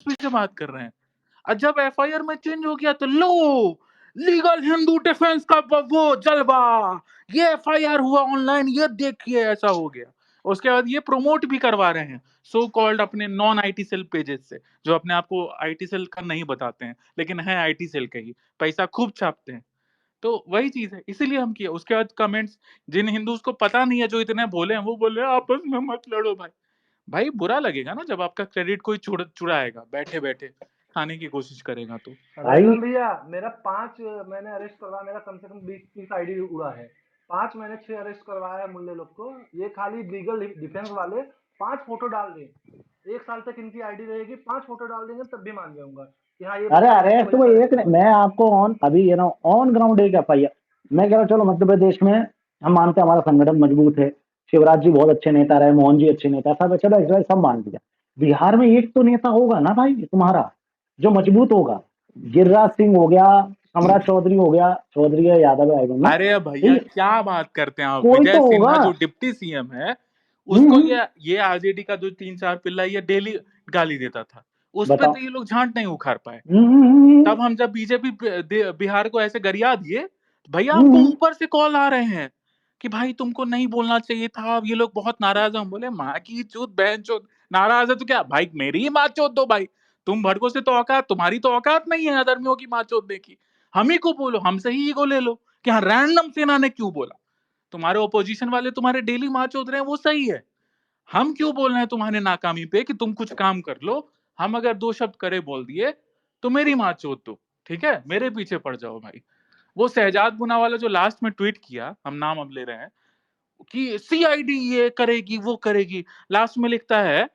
पीछे बात कर रहे हैं। और जब एफआईआर में चेंज हो गया तो लो लीगल हिंदू डिफेंस का वो जलवा, ये एफआईआर हुआ ऑनलाइन, ये देखिए ऐसा हो गया। उसके बाद ये प्रमोट भी करवा रहे हैं सो कॉल्ड अपने नॉन आईटी सेल पेजेस से, जो अपने आप को आईटी सेल का नहीं बताते हैं लेकिन है आईटी सेल के ही, पैसा खूब छापते हैं। तो वही चीज है, इसीलिए हम किया। उसके बाद कमेंट्स, जिन हिंदूज को पता नहीं है, जो इतने भोले हैं, वो बोले आपस में मत लड़ो भाई। भाई बुरा लगेगा ना जब आपका क्रेडिट कोई चुराएगा, बैठे बैठे खाने की कोशिश करेगा तो। रैनम भैया, मेरा 5 मैंने अरेस्ट करवाया, मेरा कम से कम 20-30 आईडी उड़ा है। 5 मैंने 6 अरेस्ट करवाया है मुल्ले लोग को। ये खाली लीगल डिफेंस वाले 5 फोटो डाल दें, 1 साल तक इनकी आईडी रहेगी, 5 फोटो डाल देंगे तब भी मान जाऊंगा कि हाँ ये अरे बंदा अरे इसकी वजह तुम से एक अरेस्ट हुआ है। मैं आपको ऑन अभी ऑन ग्राउंड एक एफआईआर, मैं कह रहा हूँ चलो मध्य प्रदेश में हम मानते हैं हमारा संगठन मजबूत है, शिवराज जी बहुत अच्छे नेता रहे, मोहन जी अच्छे नेता, सब चलो एक्सरसाइज सब मान लिया। बिहार में एक तो नेता होगा ना भाई तुम्हारा जो मजबूत होगा। गिरिराज सिंह हो गया, सम्राट चौधरी हो गया, चौधरी या यादव है ना, अरे भैया क्या बात करते हैं आप। कोई विजय तो होगा। सिन्हा जो डिप्टी सीएम है, उसको ये आरजेडी का जो 3-4 पिल्ला ये डेली गाली देता था, उस पे बताओ। तो ये लोग झांट नहीं उखाड़ पाए। हम्म, तब हम जब बीजेपी बिहार को ऐसे गरिया दिए, तो भैया हमको हम्म, ऊपर से कॉल आ रहे हैं कि भाई तुमको नहीं बोलना चाहिए था, अब ये लोग बहुत नाराज हैं। हम बोले माँ की चूत बहन चोत, नाराज है तो क्या भाई, मेरी ही माँ चोत दो भाई। तुम भड़को से तो औकात, तुम्हारी तो औकात नहीं है अधर्मियों की माँ चोत देखी। हम ही को बोलो, हमसे ही ईगो ले लो कि हाँ रैंडम सेना ने क्यों बोला। तुम्हारे ओपोजिशन वाले तुम्हारे डेली माँ चोत रहे हैं, वो सही है। हम क्यों बोल रहे हैं तुम्हारे नाकामी पे कि तुम कुछ काम कर लो। हम अगर 2 शब्द करे बोल दिए तो मेरी माँ चोत दो, ठीक है, मेरे पीछे पड़ जाओ भाई। वो शहजाद पूनावाला जो लास्ट में ट्वीट किया, हम नाम अब ले रहे हैं, कि सीआईडी ये करेगी वो करेगी, लास्ट में लिखता है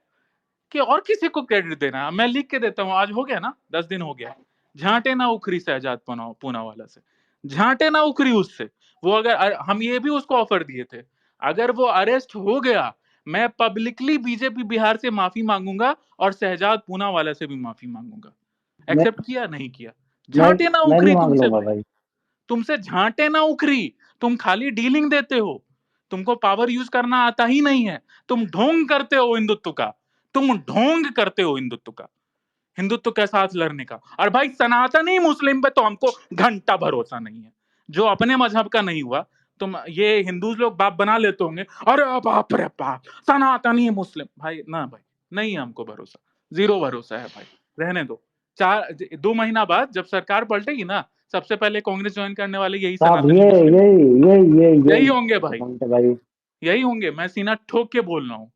कि और किसी को क्रेडिट देना है। मैं लिख के देता हूँ, आज हो गया ना 10 दिन हो गया, झांटे ना उखरी शहजाद पूनावाला से, झांटे ना उखरी उससे। वो अगर हम ये भी उसको ऑफर दिए थे, अगर वो अरेस्ट हो गया मैं पब्लिकली बीजेपी बिहार से माफी मांगूंगा और शहजाद पूनावाला से भी माफी मांगूंगा। मैं एक्सेप्ट किया? नहीं किया। मैं झांटे ना मैं नहीं उखरी मांग तुमसे लूंगा भाई, भाई। तुमसे झांटे ना उखरी। तुम खाली डीलिंग देते हो, तुमको पावर यूज करना आता ही नहीं है। तुम ढोंग करते हो हिंदुत्व का, तुम ढोंग करते हो हिंदुत्व का, हिंदुत्व के साथ लड़ने का। और भाई सनातनी मुस्लिम पे तो हमको घंटा भरोसा नहीं है, जो अपने मजहब का नहीं हुआ। तुम ये हिंदू लोग बाप बना लेते होंगे, अरे बाप रे बाप सनातनी मुस्लिम, भाई ना भाई, नहीं है हमको भरोसा, जीरो भरोसा है भाई, रहने दो। 2 महीना बाद जब सरकार पलटेगी ना, सबसे पहले कांग्रेस ज्वाइन करने वाले यही साहब सनातनी ये मुस्लिम ये होंगे, ये ये ये यही होंगे भाई, भाई। यही होंगे। मैं सीना ठोक के बोल रहा हूँ,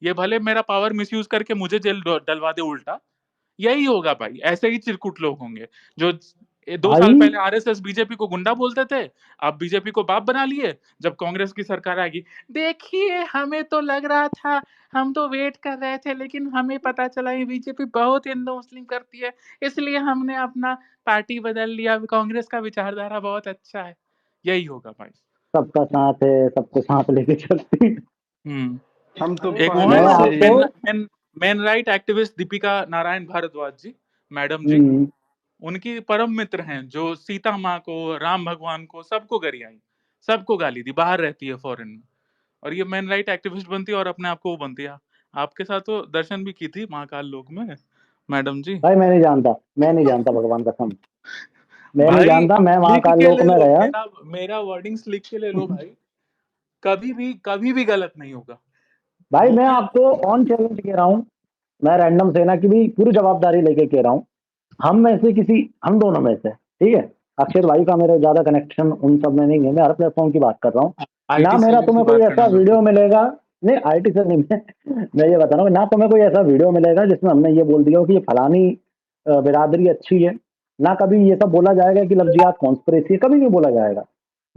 ये भले मेरा पावर मिसयूज करके मुझे जेल डलवा दे उल्टा, यही होगा भाई। ऐसे ही चिरकुट लोग होंगे जो 2 साल भाई पहले आरएसएस बीजेपी को गुंडा बोलते थे, अब बीजेपी को बाप बना लिए। जब कांग्रेस की सरकार आएगी, देखिए हमें तो लग रहा था, हम तो वेट कर रहे थे, लेकिन हमें पता चला ये बीजेपी बहुत हिंदू मुस्लिम करती है, इसलिए हमने अपना पार्टी बदल लिया, कांग्रेस का विचारधारा बहुत अच्छा है। यही होगा भाई। सबका साथ है, सबको साथ लेके चलती है। हम्म हम तो एक वो है मैं ना, वो आपको men right activist Deepika Narayan Bhardwaj ji, madam ji, hmm, उनकी परम मित्र हैं, जो सीता माँ को, राम भगवान को, सबको गरियाई, सबको गाली दी, बाहर रहती है फॉरेन में, और ये मेन राइट एक्टिविस्ट बनती है और अपने आप को वो बनती है। आपके साथ तो दर्शन भी की थी महाकाल लोक में मैडम जी। भाई मैं नहीं जानता भगवान कसम। मैं नहीं भाई जानता, मैं लिख महाकाल के लोक ले में लो, गया। मेरा मेरा वर्डिंग्स लिख के ले लो भाई, कभी भी गलत नहीं होगा भाई वो मैं भी। आपको ऑन चैलेंज कह रहा हूँ, मैं रैंडम सेना की भी पूरी जवाबदारी लेके कह रहा हूँ। हम दोनों में से ठीक है, अक्षर भाई का मेरा ज्यादा कनेक्शन उन सब में नहीं है, मैं हर प्लेटफॉर्म की बात कर रहा हूँ। ना आईटी मेरा सेल की तुम्हें कोई बात ऐसा करना मेरे वीडियो को। मिलेगा, नहीं आईटी से नहीं, मैं ये बता रहा हूँ ना तुम्हें कोई ऐसा वीडियो मिलेगा जिसमें हमने ये बोल दिया हो कि ये फलानी बिरादरी अच्छी है। ना कभी ये सब बोला जाएगा कि लफ्जियात कॉन्स्पिरेसी है, कभी नहीं बोला जाएगा।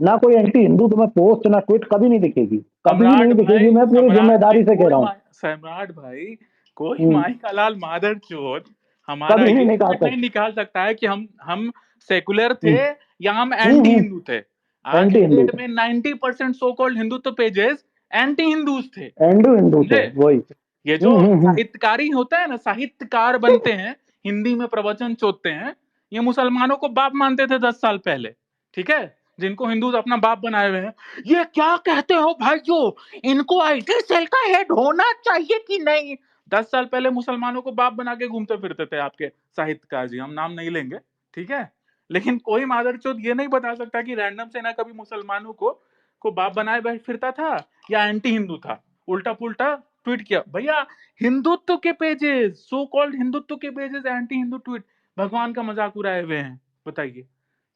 ना कोई एंटी हिंदू तुम्हें पोस्ट ना ट्वीट कभी नहीं दिखेगी, कभी सम्राट नहीं दिखेगी, भाई, मैं पूरी जिम्मेदारी से कह रहा हूँ। सम्राट भाई कोई हम्म, माई का लाल मादर चोद हमारा कभी नहीं ये निकाल ट्वीट नहीं सकते। निकाल सकता है कि हम सेकुलर थे हम्म, या हम एंटी हम्म, हिंदू थे। आज एंटी की हिंदू डेट में 90% so called Hindutva pages anti Hindus थे, एंडू हिंदू थे समझे? वही। ये जो साहित्यकारी होता है ना, साहित्यकार बनते हैं, हिंदी में प्रवचन चोदते हैं, ये मुसलमानों को बाप मानते थे 10 साल पहले, ठीक है, जिनको हिंदू अपना बाप बनाए हुए हैं। ये क्या कहते हो भाइयों, इनको आईटी सेल का हेड होना चाहिए कि नहीं? 10 साल पहले मुसलमानों को बाप बना के घूमते फिरते थे आपके साहित्यकार जी, हम नाम नहीं लेंगे, ठीक है? लेकिन कोई मादरचोद ये नहीं बता सकता कि रैंडम से ना कभी मुसलमानों को बाप बनाए बैठ फिरता था या एंटी हिंदू था, उल्टा पुल्टा ट्वीट किया। भैया हिंदुत्व के पेजेस, सो कॉल्ड हिंदुत्व के पेजेस एंटी हिंदू ट्वीट भगवान का मजाक उड़ाए हुए हैं, बताइए।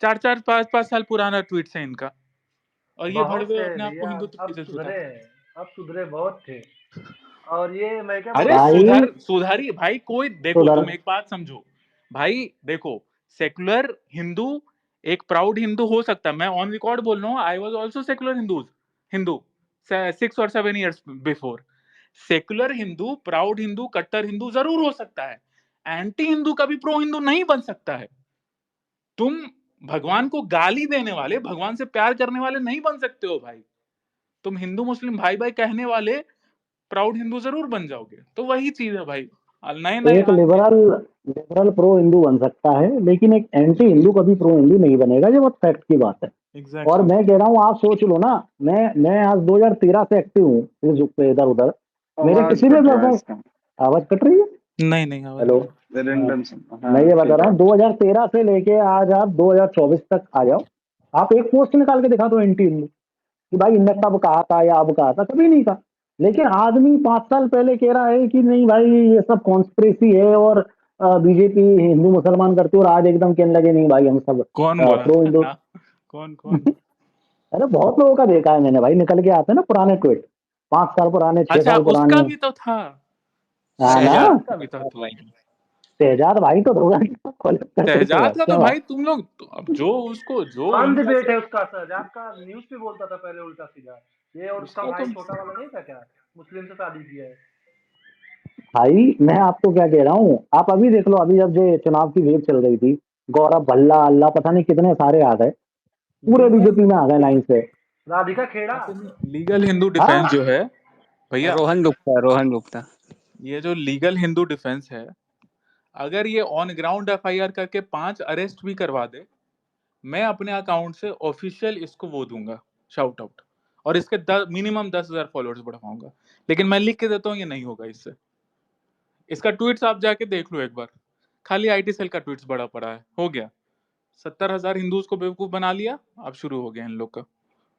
4-4 5-5 साल पुराना ट्वीट है इनका, और ये बहुत भड़वे थे अपने आप को भैया, हिंदुत्व अब पेजेस सुधरे बताते हैं। हैं, अब सुधरे बहुत थे। और ये मैं क्या बोल अरे रहा हूँ, भाई सुधारी भाई, कोई तो देखो, तुम एक बात समझो भाई, देखो सेकुलर हिंदू एक प्राउड हिंदू हो सकता है, मैं ऑन रिकॉर्ड बोल रहा हूँ, I was also secular Hindu 6 or 7 years before. Secular Hindu, proud Hindu, कट्टर हिंदू जरूर हो सकता है, एंटी हिंदू कभी प्रो हिंदू नहीं बन सकता है। तुम भगवान को गाली देने वाले, भगवान से प्यार करने वाले नहीं बन सकते हो भाई। तुम हिंदू मुस्लिम भाई भाई कहने वाले प्राउड हिंदू जरूर बन जाओगे। तो वही चीज है भाई, नए नए एक आते हैं। लिबरल लिबरल प्रो हिंदू बन सकता है, लेकिन एक एंटी हिंदू कभी प्रो हिंदू नहीं बनेगा, ये बहुत फैक्ट की बात है। और एग्जैक्टली मैं कह रहा हूँ, आप सोच लो ना, मैं आज 2013 से एक्टिव हूँ फेसबुक पे इधर उधर, मेरे आवाज किसी भी कट रहा है प्लेटफॉर्म। इसका। आवाज कट रही है? नहीं नहीं आवाज हेलो। नहीं। हाँ, रेंडम से। मैं हाँ ये बता ठीक रहा है। हूँ 2013 से लेके आज आप 2024 तक आ जाओ, आप एक पोस्ट निकाल के दिखा दो एंटी हिंदू कि भाई इनने तब कहा था या अब कहा था, कभी नहीं कहा। लेकिन आदमी 5 साल पहले कह रहा है कि नहीं भाई ये सब कॉन्स्पिरेसी है और बीजेपी हिंदू मुसलमान करती है, और आज एकदम कहने लगे नहीं भाई हम सब कौन बोला प्रो था हिंदू। ना? कौन कौन? अरे बहुत लोगों का देखा है मैंने भाई, निकल के आते हैं ना पुराने ट्वीट, 5 साल पुराने, 6 अच्छा साल उसका पुराने। भी तो था, हाँ ना। शहजाद का भी था तो। शहजाद भाई तो होगा कॉलेज करते थे शहजाद भाई, का तो क्या बात। भाई तुम लोग तो, अब जो उसको जो ऑन उनका डिबेट से, है उसका। शहजाद का न्यूज पे बोलता था पहले उल्टा सीधा, ये और उसका उसका भाई तो छोटा वाला नहीं था क्या, मुस्लिम से शादी किया है। भाई मैं आपको क्या कह रहा हूँ, आप अभी देख लो, अभी जब जो चुनाव की वेव चल रही थी, गौरव भल्ला अल्लाह पता नहीं कितने सारे आ गए, पूरे लीगल, बीजेपी में आ गए लाइन से। राधिका खेड़ा। लीगल हिंदू डिफेंस हाँ जो है भैया, रोहन गुप्ता। ये जो लीगल हिंदू डिफेंस है, अगर ये ऑन ग्राउंड एफआईआर करके 5 अरेस्ट भी करवा दे, मैं अपने अकाउंट से ऑफिशियल इसको वो दूंगा, शाउट आउट, और इसके मिनिमम 10,000 फॉलोअर्स बढ़वाऊंगा। लेकिन मैं लिख के देता हूँ ये नहीं होगा इससे। इसका ट्वीट्स आप जाके देख लो एक बार, खाली आईटी सेल का ट्वीट्स बड़ा पड़ा है, हो गया 70,000 हिंदूज को बेवकूफ बना लिया, अब शुरू हो गया इन लोग का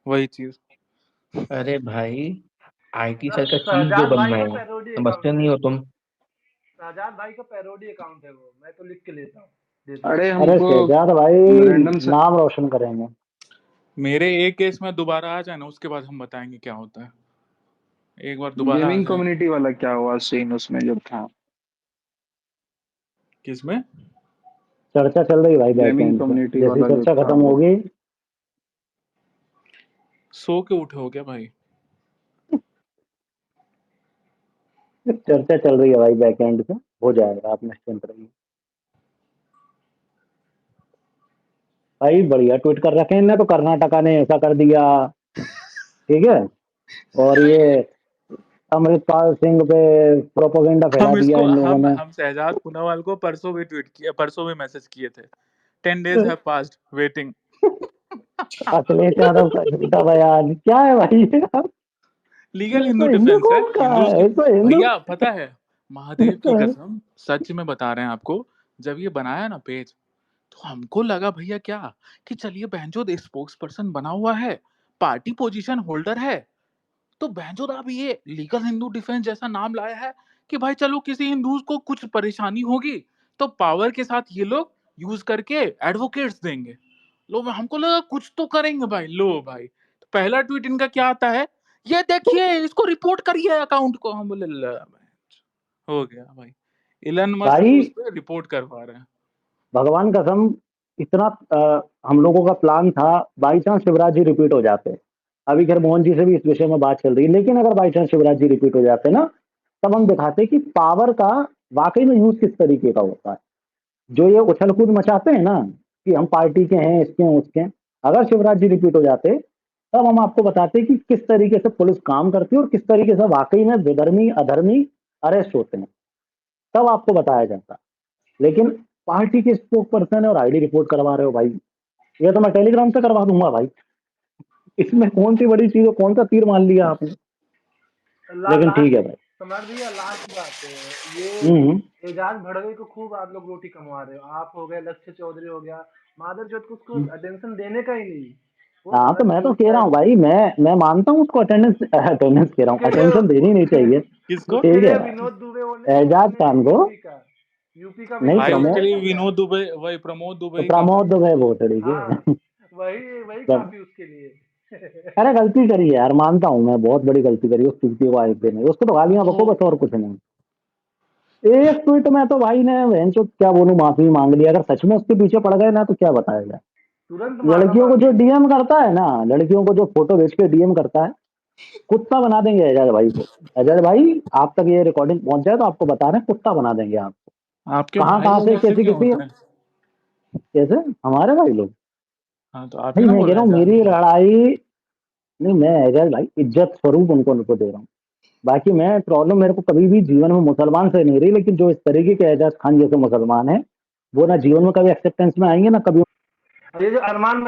वही चीज। अरे भाई, आईटी सेल का चीफ जो शहजाद भाई बनना का है, पैरोडी समझते अकाउंट है। नहीं हो तुम? शहजाद भाई का पैरोडी अकाउंट है वो, मैं तो लिख के लेता हूँ, देता हूँ। अरे अरे हमको शहजाद भाई रैंडम से नाम रोशन करेंगे। मेरे एक केस में दोबारा आ जाए ना, उसके बाद हम बताएंगे क्या होता है। एक बार दोबारा आ गेमिंग जाए। कम्युनिटी वाला क्या हुआ सीन उसमें जब था? किसमें? चर्चा चल रही भाई गेमिंग बैकएंड पे, कम्युनिटी जैसी वाला जो चर्चा था खत्म वो। होगी। सो के उठे हो क्या भाई? चर्चा चल रही है भाई बैकएंड पे, हो जाएगा, आप निश्चिंत रहिए। भाई बढ़िया ट्वीट कर रखे हैं इनने तो, कर्नाटका ने ऐसा कर दिया, ठीक है, और ये अमृतपाल सिंह पे प्रोपोगेंडा फैला हम दिया इसको इन लोगों ने। हम शहजाद पूनावाल को परसों भी ट्वीट किया, परसों भी मैसेज किए थे, 10 days have passed waiting। Akhilesh Yadav का झूठा बयान क्या है भाई लीगल ये हिंदू तो हिंदू डिफेंस है, कौन का हिंदूज है, की। ये तो हिंदू। भैया पता है, महादेव की कसम सच में बता रहे हैं आपको, जब ये बनाया ना पेज, तो हमको लगा भैया क्या, कि चलिए बहनचोद स्पोक्स पर्सन बना हुआ है, पार्टी पोजीशन होल्डर है, तो बहनचोद अब ये लीगल हिंदू डिफेंस जैसा नाम लाया है कि भाई चलो किसी हिंदू को कुछ परेशानी होगी तो पावर के साथ ये लोग यूज करके एडवोकेट्स देंगे। लो हमको लगा कुछ तो करेंगे भाई, लो भाई तो पहला ट्वीट इनका क्या आता है, ये देखिए इसको रिपोर्ट करिए अकाउंट को। हम बोले ला भाई, हो गया भाई, इलन मस्क भाई उस पर रिपोर्ट करवा रहे हैं। भगवान कसम, इतना हम लोगों का प्लान था, by chance Shivraj ji repeat हो जाते, अभी खैर मोहन जी से भी इस विषय में बात चल रही है, लेकिन अगर by chance Shivraj ji repeat हो जाते ना, तब हम दिखाते कि पावर का वाकई में यूज किस तरीके का होता है। जो ये उछल कूद मचाते हैं ना कि हम पार्टी के हैं, इसके हैं, उसके हैं, अगर शिवराज जी रिपीट हो जाते तब हम आपको बताते कि किस तरीके से पुलिस काम करती है और किस तरीके से वाकई में विधर्मी अधर्मी अरेस्ट होते हैं, तब आपको बताया जाता। लेकिन पार्टी के स्पोक पर्सन है और आईडी रिपोर्ट करवा रहे हो भाई, ये तो मैं टेलीग्राम से करवा दूंगा भाई, इसमें कौन सी बड़ी चीज है, कौन सा तीर मान लिया आपने। लेकिन ठीक है भाई। सम्राट भैया लास्ट बात ये हम्म। एजाज भड़वे को खूब आप लोग रोटी कमवा रहे हो। आप हो गए, लक्ष्य चौधरी हो गया, माधव को उसको अटेंशन देने का ही नहीं। वो हाँ साला तो मैं तो कह रहा चूतिया हूँ भाई, मैं मानता हूँ उसको अटेंडेंस अटेंडेंस कह रहा हूँ, अटेंशन देनी नहीं चाहिए। किसको? उसके ठीक लिए है, विनोद दुबे एजाज खान को यूपी का नहीं, विनोद भाई दुबे उसके नहीं लिए था क्या? विनोद दुबे, वही प्रमोद दुबे ही काफी प्रमोद है। दुबे भोसड़ी के हाँ, वही वही प्रम- काफी उसके लिए। अरे गलती करी है यार, मानता हूँ मैं, बहुत बड़ी गलती करी उस चुटकी को आए नहीं, उसको तो गालियां बको वो बस, और कुछ नहीं। एक ट्वीट में तो भाई ने बहनचोद क्या बोलूं, माफी मांग ली। अगर सच में उसके पीछे पड़ गए ना तो क्या बताएगा। तुरंत मांगा लड़कियों को जो माफी। डीएम करता है ना, लड़कियों को जो फोटो भेज के डीएम करता है, कुत्ता बना देंगे एजाज भाई को। एजाज भाई, आप तक ये रिकॉर्डिंग पहुंच जाए तो आपको बता रहे हैं, कुत्ता बना देंगे आप। आपके कहाँ भाई कहाँ लोग से ऐसे कैसी क्यों कैसी, होते हैं? कैसे हमारे भाई लोग। हाँ तो आप ही नहीं ना मैं बोल कह रहे रहा हैं हूँ जान मेरी के। लड़ाई, नहीं मैं एजाज भाई इज्जत स्वरूप उनको दे रहा हूँ। बाकी मैं प्रॉब्लम मेरे को कभी भी जीवन में मुसलमान से नहीं रही, लेकिन जो इस तरीके के एजाज खान जैसे मुसलमान है, वो ना जीवन में कभी एक्सेप्टेंस में आएंगे ना कभी। ये जो अरमान